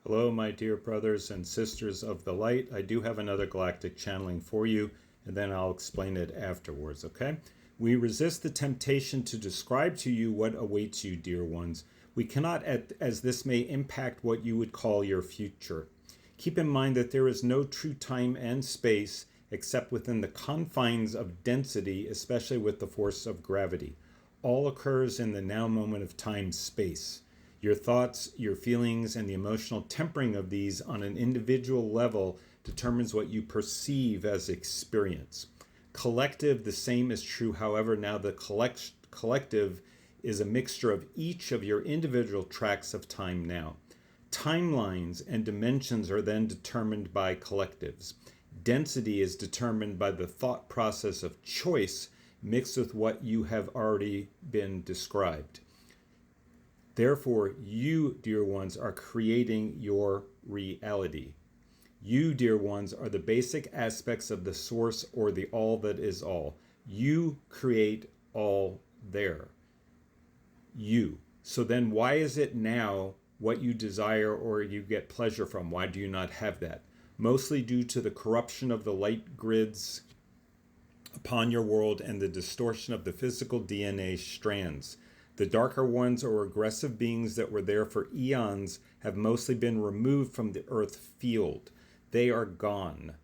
Hello, my dear brothers and sisters of the light. I do have another galactic channeling for you, and then I'll explain it afterwards, okay? We resist the temptation to describe to you what awaits you, dear ones. We cannot, as this may impact what you would call your future. Keep in mind that there is no true time and space except within the confines of density, especially with the force of gravity. All occurs in the now moment of time-space. Your thoughts, your feelings, and the emotional tempering of these on an individual level determines what you perceive as experience. Collective, the same is true. However, now the collective is a mixture of each of your individual tracks of time now. Timelines and dimensions are then determined by collectives. Density is determined by the thought process of choice mixed with what you have already been described. Therefore, you, dear ones, are creating your reality. You, dear ones, are the basic aspects of the source or the all that is all. You create all there. You. So then why is it now what you desire or you get pleasure from? Why do you not have that? Mostly due to the corruption of the light grids upon your world and the distortion of the physical DNA strands. The darker ones or aggressive beings that were there for eons have mostly been removed from the earth field. They are gone.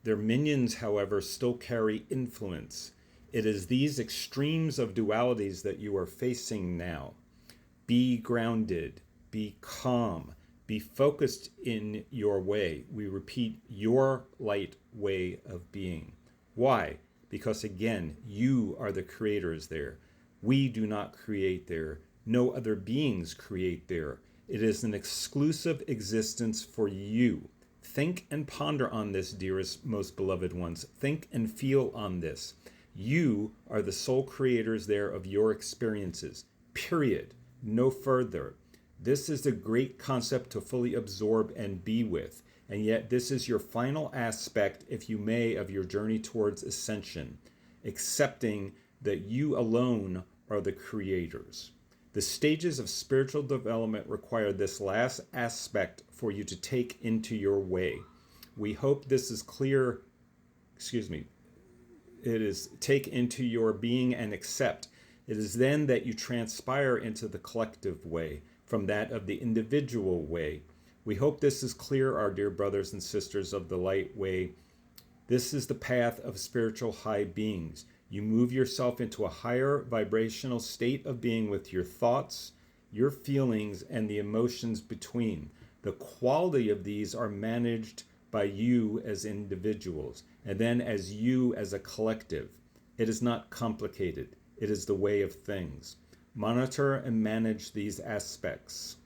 Their minions, however, still carry influence. It is these extremes of dualities that you are facing now. Be grounded, be calm, be focused in your way. We repeat, your light way of being. Why? Because again, you are the creators there. We do not create there. No other beings create there. It is an exclusive existence for you. Think and ponder on this, dearest, most beloved ones. Think and feel on this. You are the sole creators there of your experiences. Period. No further. This is the great concept to fully absorb and be with. And yet this is your final aspect, if you may, of your journey towards ascension. Accepting that you alone are the creators. The stages of spiritual development require this last aspect for you to take into your way. We hope this is clear, it is take into your being and accept. It is then that you transpire into the collective way, from that of the individual way. We hope this is clear, our dear brothers and sisters of the light way. This is the path of spiritual high beings. You move yourself into a higher vibrational state of being with your thoughts, your feelings, and the emotions between. The quality of these are managed by you as individuals, and then as you as a collective. It is not complicated. It is the way of things. Monitor and manage these aspects.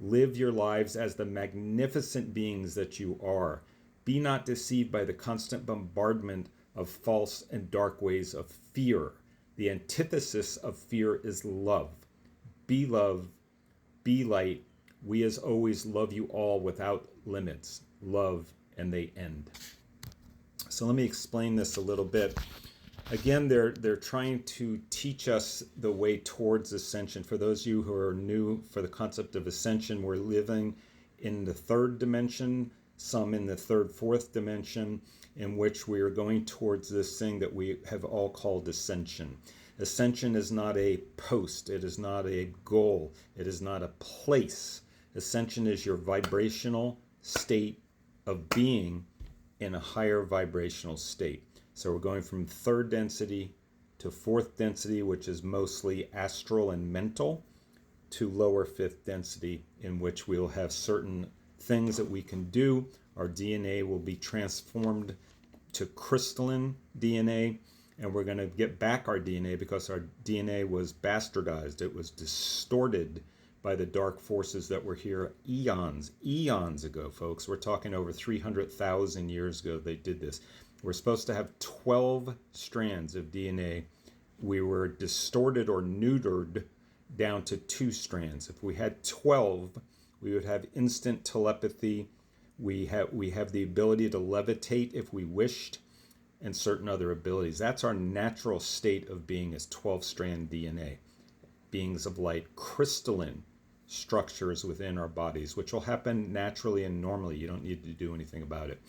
Live your lives as the magnificent beings that you are. Be not deceived by the constant bombardment of false and dark ways of fear. The antithesis of fear is love. Be love, be light. We as always love you all without limits. Love, and they end. So let me explain this a little bit. Again, they're trying to teach us the way towards ascension. For those of you who are new for the concept of ascension, we're living in the third dimension, some in the third, fourth dimension, in which we are going towards this thing that we have all called ascension. Ascension is not a post. It is not a goal. It is not a place. Ascension is your vibrational state of being in a higher vibrational state. So we're going from third density to fourth density, which is mostly astral and mental, to lower fifth density, in which we'll have certain things that we can do. Our DNA will be transformed to crystalline DNA, and we're going to get back our DNA because our DNA was bastardized. It was distorted by the dark forces that were here eons ago, folks. We're talking over 300,000 years ago they did this. We're supposed to have 12 strands of DNA. We were distorted or neutered down to 2 strands. If we had 12, we would have instant telepathy. We have the ability to levitate if we wished, and certain other abilities. That's our natural state of being, is 12-strand DNA. Beings of light, crystalline, structures within our bodies, which will happen naturally and normally. You don't need to do anything about it.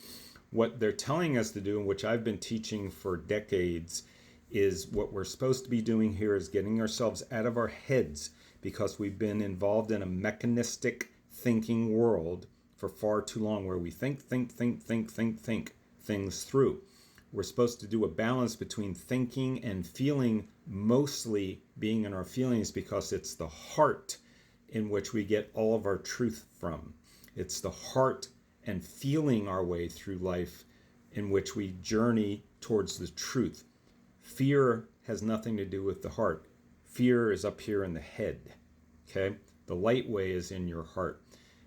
What they're telling us to do, and which I've been teaching for decades, is what we're supposed to be doing here is getting ourselves out of our heads, because we've been involved in a mechanistic thinking world for far too long, where we think things through. We're supposed to do a balance between thinking and feeling, mostly being in our feelings, because it's the heart in which we get all of our truth from. It's the heart and feeling our way through life in which we journey towards the truth. Fear has nothing to do with the heart. Fear is up here in the head. Okay? The light way is in your heart.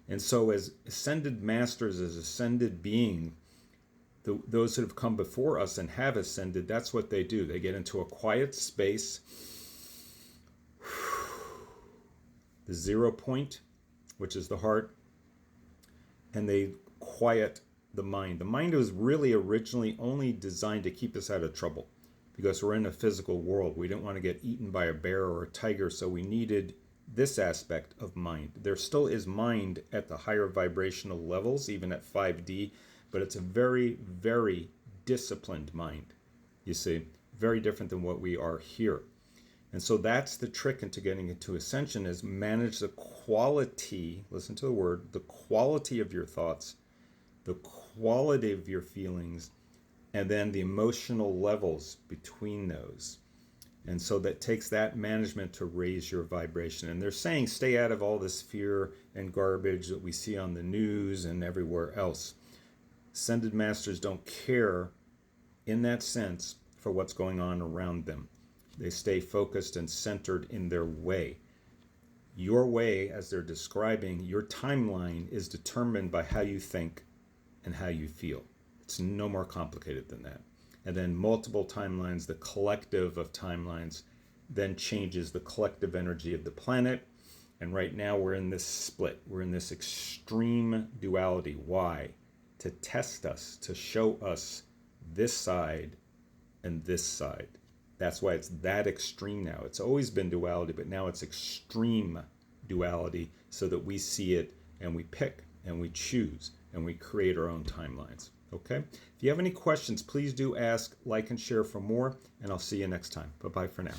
And so as ascended masters, as ascended beings, those that have come before us and have ascended, that's what they do. They get into a quiet space, the 0 point, which is the heart, and they quiet the mind. The mind was really originally only designed to keep us out of trouble, because we're in a physical world. We didn't want to get eaten by a bear or a tiger, so we needed this aspect of mind. There still is mind at the higher vibrational levels, even at 5D, but it's a very, very disciplined mind, you see, very different than what we are here. And so that's the trick into getting into ascension, is manage the quality, listen to the word, the quality of your thoughts, the quality of your feelings, and then the emotional levels between those. And so that takes that management to raise your vibration. And they're saying stay out of all this fear and garbage that we see on the news and everywhere else. Ascended masters don't care in that sense for what's going on around them. They stay focused and centered in their way. Your way, as they're describing, your timeline is determined by how you think and how you feel. It's no more complicated than that. And then multiple timelines, the collective of timelines, then changes the collective energy of the planet. And right now we're in this split. We're in this extreme duality. Why? To test us, to show us this side and this side. That's why it's that extreme now. It's always been duality, but now it's extreme duality, so that we see it and we pick and we choose and we create our own timelines. Okay? If you have any questions, please do ask, like, and share for more, and I'll see you next time. Bye-bye for now.